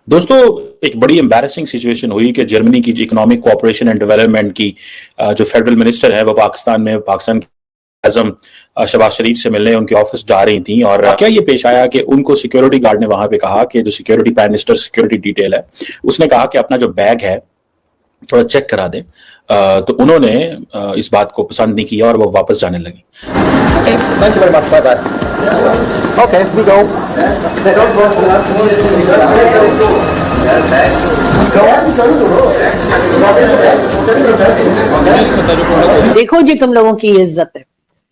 दोस्तों, एक बड़ी एम्बैरेसिंग सिचुएशन हुई कि जर्मनी की इकोनॉमिक कोऑपरेशन एंड डेवलपमेंट की जो फेडरल मिनिस्टर है वो पाकिस्तान की आजम शहबाज शरीफ से मिलने उनके ऑफिस जा रही थी। और क्या ये पेश आया कि उनको सिक्योरिटी गार्ड ने वहां पे कहा कि जो security prime minister security detail है उसने कहा कि अपना जो बैग है थोड़ा चेक करा दें। तो उन्होंने इस बात को पसंद नहीं किया और वो वापस जाने लगी। Thank you very much. Bye bye. Okay, we go. देखो जी तुम लोगों की ये इज्जत है,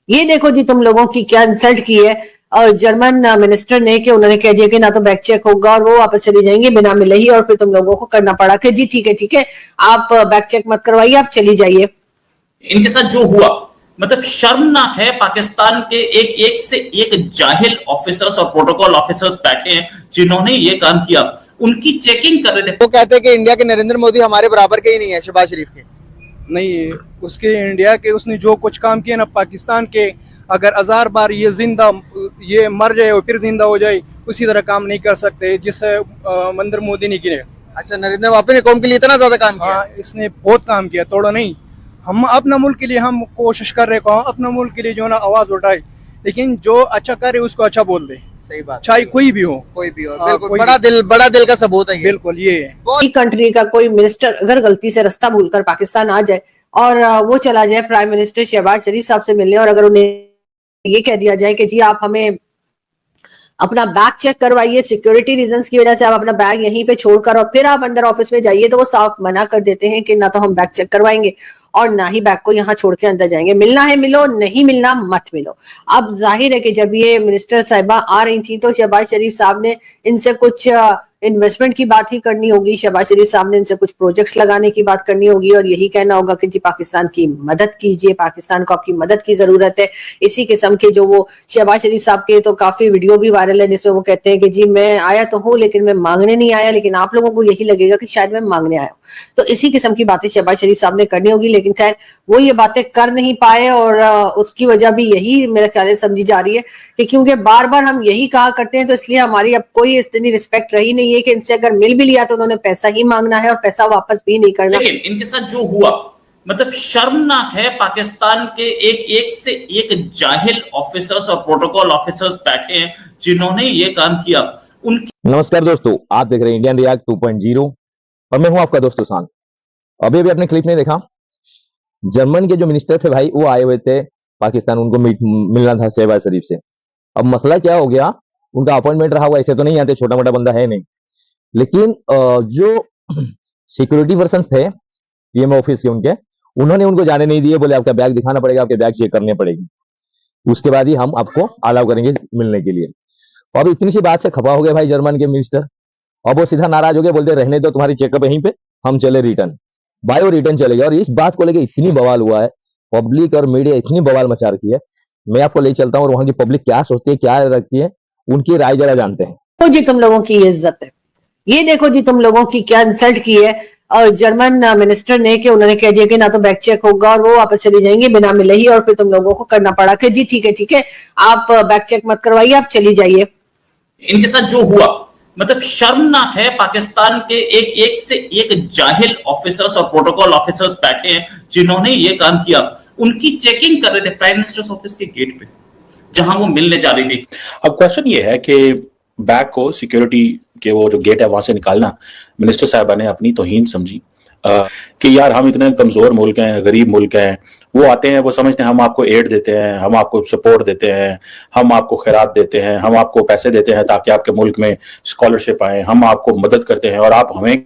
ये देखो जी तुम लोगों की क्या इंसल्ट की है। और जर्मन मिनिस्टर ने कि उन्होंने कह दिया कि ना तो बैग चेक होगा और वो वापस चली जाएंगी बिना मिले ही, और फिर तुम लोगों को करना पड़ा कि जी ठीक है आप बैग चेक मत करवाइए, आप चली जाइए। इनके साथ जो हुआ मतलब शर्मनाक है। पाकिस्तान के एक से एक जाहिल ऑफिसर्स और प्रोटोकॉल ऑफिसर्स बैठे हैं जिन्होंने ये काम किया, उनकी चेकिंग कर रहे थे। वो कहते हैं कि इंडिया के नरेंद्र मोदी हमारे बराबर के ही नहीं है, शहबाज शरीफ के नहीं, उसके इंडिया के उसने जो कुछ काम किया ना पाकिस्तान के, अगर 1000 बार ये मर जाए और फिर जिंदा हो जाए उसी तरह काम नहीं कर सकते जिस नरेंद्र मोदी ने किया। अच्छा, नरेंद्र मोदी ने कौम के लिए इतना ज्यादा काम किया? हाँ, इसने बहुत काम किया, थोड़ा नहीं। हम अपना मुल्क के लिए हम कोशिश कर रहे हैं, अपना मुल्क के लिए जो ना आवाज उठाए, लेकिन जो अच्छा करे उसको अच्छा बोल दे। सही बात, चाहे कोई भी हो। बिल्कुल, बड़ा दिल का सबूत है ये। बिल्कुल, ये कंट्री का कोई मिनिस्टर अगर गलती से रास्ता भूलकर पाकिस्तान आ जाए और वो चला जाए प्राइम मिनिस्टर शहबाज शरीफ साहब से मिलने, और अगर उन्हें ये कह दिया जाए कि जी आप हमें अपना बैग चेक करवाइए, सिक्योरिटी रीजंस की वजह से आप अपना बैग यहीं पे छोड़कर और फिर आप अंदर ऑफिस में जाइए, तो वो साफ मना कर देते हैं कि ना तो हम बैग चेक करवाएंगे और ना ही बैग को यहाँ छोड़ के अंदर जाएंगे। मिलना है मिलो, नहीं मिलना मत मिलो। अब जाहिर है कि जब ये मिनिस्टर साहिबा आ रही थी तो शहबाज शरीफ साहब ने इनसे कुछ इन्वेस्टमेंट की बात ही करनी होगी, शहबाज शरीफ साहब ने इनसे कुछ प्रोजेक्ट्स लगाने की बात करनी होगी और यही कहना होगा कि जी पाकिस्तान की मदद कीजिए, पाकिस्तान को आपकी मदद की जरूरत है। इसी किस्म के जो वो शहबाज शरीफ साहब के तो काफी वीडियो भी वायरल है जिसमें वो कहते हैं कि जी मैं आया तो हूँ लेकिन मैं मांगने नहीं आया, लेकिन आप लोगों को यही लगेगा कि शायद मैं मांगने आया हूँ। तो इसी किस्म की बातें शहबाज शरीफ साहब ने करनी होगी, लेकिन खैर वो ये बातें कर नहीं पाए और उसकी वजह भी यही मेरे ख्याल से समझी जा रही है कि क्योंकि बार बार हम यही कहा करते हैं तो इसलिए हमारी अब कोई इतनी रिस्पेक्ट रही नहीं है कि इनसे अगर मिल भी लिया तो उन्होंने पैसा ही मांगना है और पैसा वापस भी नहीं करना। लेकिन इनके साथ जो हुआ मतलब शर्मनाक है। पाकिस्तान के एक से एक जाहिल ऑफिसर्स और प्रोटोकॉल ऑफिसर्स बैठे हैं जिन्होंने ये काम किया। नमस्कार दोस्तों, आप देख रहे हैं इंडियन रिएक्ट 2.0 और मैं हूं आपका दोस्त सुशांत। अभी अपने क्लिप में देखा, जर्मन के जो मिनिस्टर थे भाई वो आए हुए थे पाकिस्तान, उनको मिलना था शहबाज शरीफ से। अब मसला क्या हो गया, उनका अपॉइंटमेंट रहा हुआ, ऐसे तो नहीं आते, छोटा मोटा बंदा है नहीं, लेकिन जो सिक्योरिटी पर्सन थे पीएम ऑफिस के उन्होंने उनको जाने नहीं दिए, बोले आपका बैग दिखाना पड़ेगा, आपके बैग चेक करने पड़ेगी, उसके बाद ही हम आपको अलाउ करेंगे मिलने के लिए। अब इतनी सी बात से खफा हो गए भाई जर्मन के मिनिस्टर। अब वो सीधा नाराज हो गए, बोलते रहने दो तुम्हारी चेकअप यहीं पे, हम चले रिटर्न। भाई वो रिटर्न चले गए और इस बात को लेकर इतनी बवाल हुआ है, पब्लिक और मीडिया इतनी बवाल मचा रखी है। मैं आपको ले चलता हूँ और वहां की पब्लिक क्या सोचती है, क्या रखती है, उनकी राय जरा जानते हैं। तो जी तुम लोगों की ये इज्जत है, ये देखो जी तुम लोगों की क्या इंसल्ट की है। और जर्मन मिनिस्टर ने कि उन्होंने कह दिया कि ना तो बैग चेक होगा और वो वापस चली जाएंगी बिना मिले ही, और फिर तुम लोगों को करना पड़ा कि जी ठीक है आप बैग चेक मत करवाइए, आप चली जाइए। इनके साथ जो हुआ मतलब शर्मनाक है। पाकिस्तान के एक से एक जाहिल ऑफिसर्स और प्रोटोकॉल ऑफिसर्स बैठे हैं जिन्होंने ये काम किया, उनकी चेकिंग कर रहे थे प्राइम मिनिस्टर्स ऑफिस के गेट पे जहां वो मिलने जा रही थी। अब क्वेश्चन ये है कि बैग को सिक्योरिटी के वो जो गेट है वहां से निकालना मिनिस्टर साहबा ने अपनी तौहीन समझी कि यार हम इतने कमजोर मुल्क हैं, गरीब मुल्क हैं। वो आते हैं, वो समझते हैं हम आपको एड देते हैं, हम आपको सपोर्ट देते हैं, हम आपको खैरात देते हैं, हम आपको पैसे देते हैं ताकि आपके मुल्क में स्कॉलरशिप आए, हम आपको मदद करते हैं, और आप हमें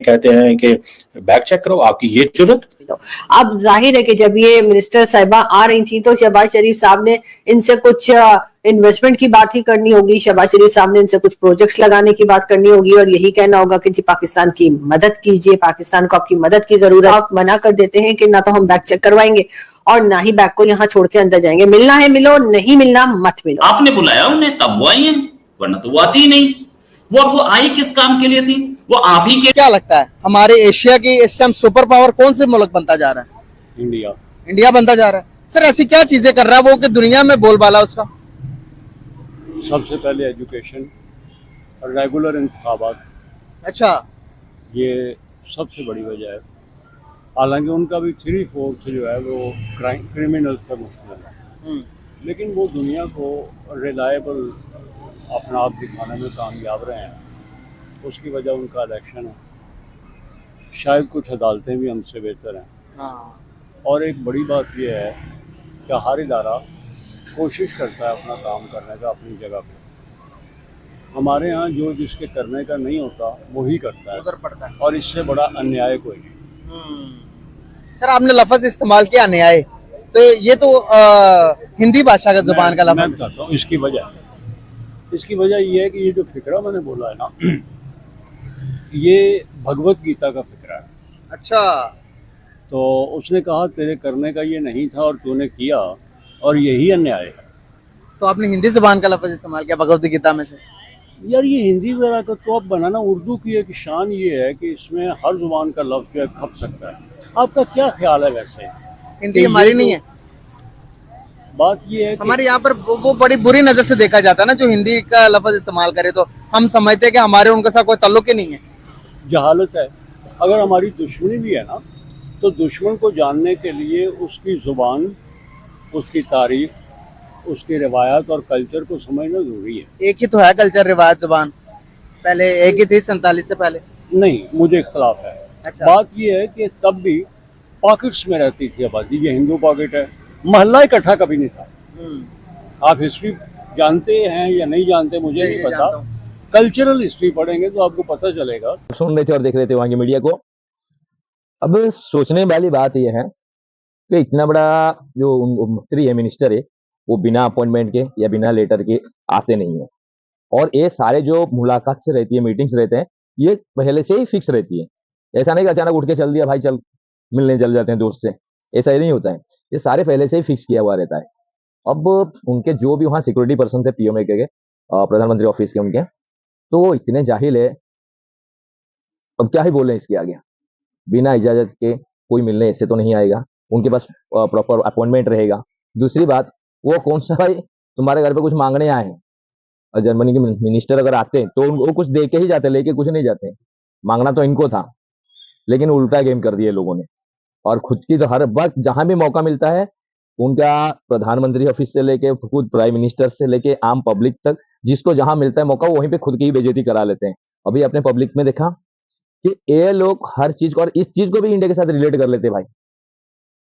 कहते हैं कि बैग चेक करो, आपकी ये जुर्रत। अब जाहिर है कि जब ये मिनिस्टर साहिबा आ रही थी तो शहबाज शरीफ साहब ने इनसे कुछ इन्वेस्टमेंट की बात ही करनी होगी, शहबाज शरीफ साहब ने इनसे कुछ प्रोजेक्ट्स लगाने की बात करनी होगी और यही कहना होगा कि जी पाकिस्तान की मदद कीजिए, पाकिस्तान को आपकी मदद की जरूरत है। आप मना कर देते हैं कि ना तो हम बैग चेक करवाएंगे और ना ही बैग को यहाँ छोड़ के अंदर जाएंगे। मिलना है मिलो, नहीं मिलना मत मिलो। आपने बुलाया उन्हें तब वो आई है, वरना तो वो आती ही नहीं। वो आई किस काम के लिए थी? वो आप ही के। क्या लगता है हमारे एशिया की इस टाइम सुपर पावर कौन से मुल्क बनता जा रहा है? इंडिया बनता जा रहा है। सर ऐसी क्या चीजें कर रहा है वो कि दुनिया में बोलबाला उसका? सबसे पहले एजुकेशन और रेगुलर इंतखाबात, अच्छा। ये सबसे बड़ी वजह है। हालांकि उनका भी 3/4 जो है वो क्रिमिनल से मुश्किल है, हम्म। लेकिन वो दुनिया को रिलायबल अपना आप दिखाने में कामयाब रहे हैं। उसकी वजह उनका इलेक्शन है। शायद कुछ अदालतें भी हमसे बेहतर हैं। हाँ। और एक बड़ी बात यह है कि हर इदारा कोशिश करता है अपना काम करने का अपनी जगह पे। हमारे यहाँ जो जिसके करने का नहीं होता वही करता है, उधर पड़ता है। और इससे बड़ा अन्याय कोई नहीं। सर आपने लफ्ज इस्तेमाल किया न्याय, तो ये तो हिंदी भाषा का जुबान का मैं लफ्ज है। बताता हूँ इसकी वजह ये है कि ये जो फिक्रा मैंने बोला है ना, ये भगवत गीता का फिक्रा है। अच्छा। तो उसने कहा तेरे करने का ये नहीं था और तूने किया, और यही अन्याय है। तो आपने हिंदी जुबान का लफ्ज इस्तेमाल किया भगवत गीता में से। यार ये हिंदी वगैरह का तो अब बनाना, उर्दू की एक शान ये है कि इसमें हर जुबान का लफ्ज जो है खप सकता है। आपका क्या ख्याल है वैसे? हिंदी ये हमारी तो नहीं है। बात ये है कि हमारे यहाँ पर वो बड़ी बुरी नजर से देखा जाता है ना, जो हिंदी का लफ्ज इस्तेमाल करे, तो हम समझते हैं कि हमारे उनके साथ कोई ताल्लुक ही नहीं है। जहालत है। अगर हमारी दुश्मनी भी है ना, तो दुश्मन को जानने के लिए उसकी जुबान, उसकी तारीख, उसकी रिवायत और कल्चर को समझना जरूरी है। एक ही तो है कल्चर, रिवाज, जुबान, पहले एक ही थी 47 से पहले। नहीं, मुझे इख्तलाफ है। अच्छा। बात ये है कि तब भी पॉकेट्स में रहती थी आबादी। ये हिंदू पॉकेट है, मोहल्ला इकट्ठा कभी नहीं था। आप हिस्ट्री जानते हैं या नहीं जानते मुझे जी, नहीं जी, पता। जानता हूँ। कल्चरल हिस्ट्री पढ़ेंगे तो आपको पता चलेगा। सुन रहे थे और देख रहे थे वहां की मीडिया को। अब सोचने वाली बात यह है कि इतना बड़ा जो मंत्री है, मिनिस्टर है, वो बिना अपॉइंटमेंट के या बिना लेटर के आते नहीं है। और ये सारे जो मुलाकात से रहती है, मीटिंग्स रहते हैं, ये पहले से ही फिक्स रहती है। ऐसा नहीं कि अचानक उठ के चल दिया भाई चल मिलने चल जाते हैं दोस्त से, ऐसा ही नहीं होता है। ये सारे पहले से ही फिक्स किया हुआ रहता है। अब उनके जो भी वहाँ सिक्योरिटी पर्सन थे पीएमए के प्रधानमंत्री ऑफिस के, उनके तो वो इतने जाहिल है, अब क्या ही बोले इसके आगे। बिना इजाजत के कोई मिलने ऐसे तो नहीं आएगा, उनके पास प्रॉपर अपॉइंटमेंट रहेगा। दूसरी बात, वो कौन सा भाई तुम्हारे घर पे कुछ मांगने आए हैं। और जर्मनी के मिनिस्टर अगर आते हैं तो वो कुछ दे के ही जाते, लेके कुछ नहीं जाते। मांगना तो इनको था, लेकिन उल्टा गेम कर दिया लोगों ने। और खुद की तो हर वक्त जहां भी मौका मिलता है, उनका प्रधानमंत्री ऑफिस से लेके खुद प्राइम मिनिस्टर से लेके आम पब्लिक तक, जिसको जहां मिलता है मौका वहीं पे खुद की ही बेइज्जती करा लेते हैं। अभी अपने पब्लिक में देखा कि ये लोग हर चीज को, और इस चीज को भी इंडिया के साथ रिलेट कर लेते हैं भाई।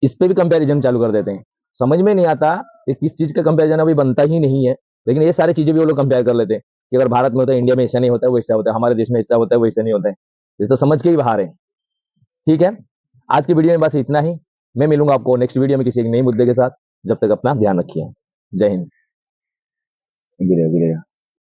इस पे भी कंपैरिजन चालू कर देते हैं। समझ में नहीं आता कि किस चीज का कंपैरिजन अभी बनता ही नहीं है, लेकिन ये सारी चीजें भी वो लोग कंपेयर कर लेते हैं कि अगर भारत में होता है, इंडिया में ऐसा नहीं होता है, वैसा होता है, हमारे देश में ऐसा होता है, वैसा नहीं होता है। ये तो समझ के ही बाहर है। ठीक है, आज की वीडियो में बस इतना ही। मैं मिलूंगा आपको नेक्स्ट वीडियो में किसी एक नए मुद्दे के साथ। जब तक अपना ध्यान रखिए। जय हिंद। गिरेगा गिरेगा।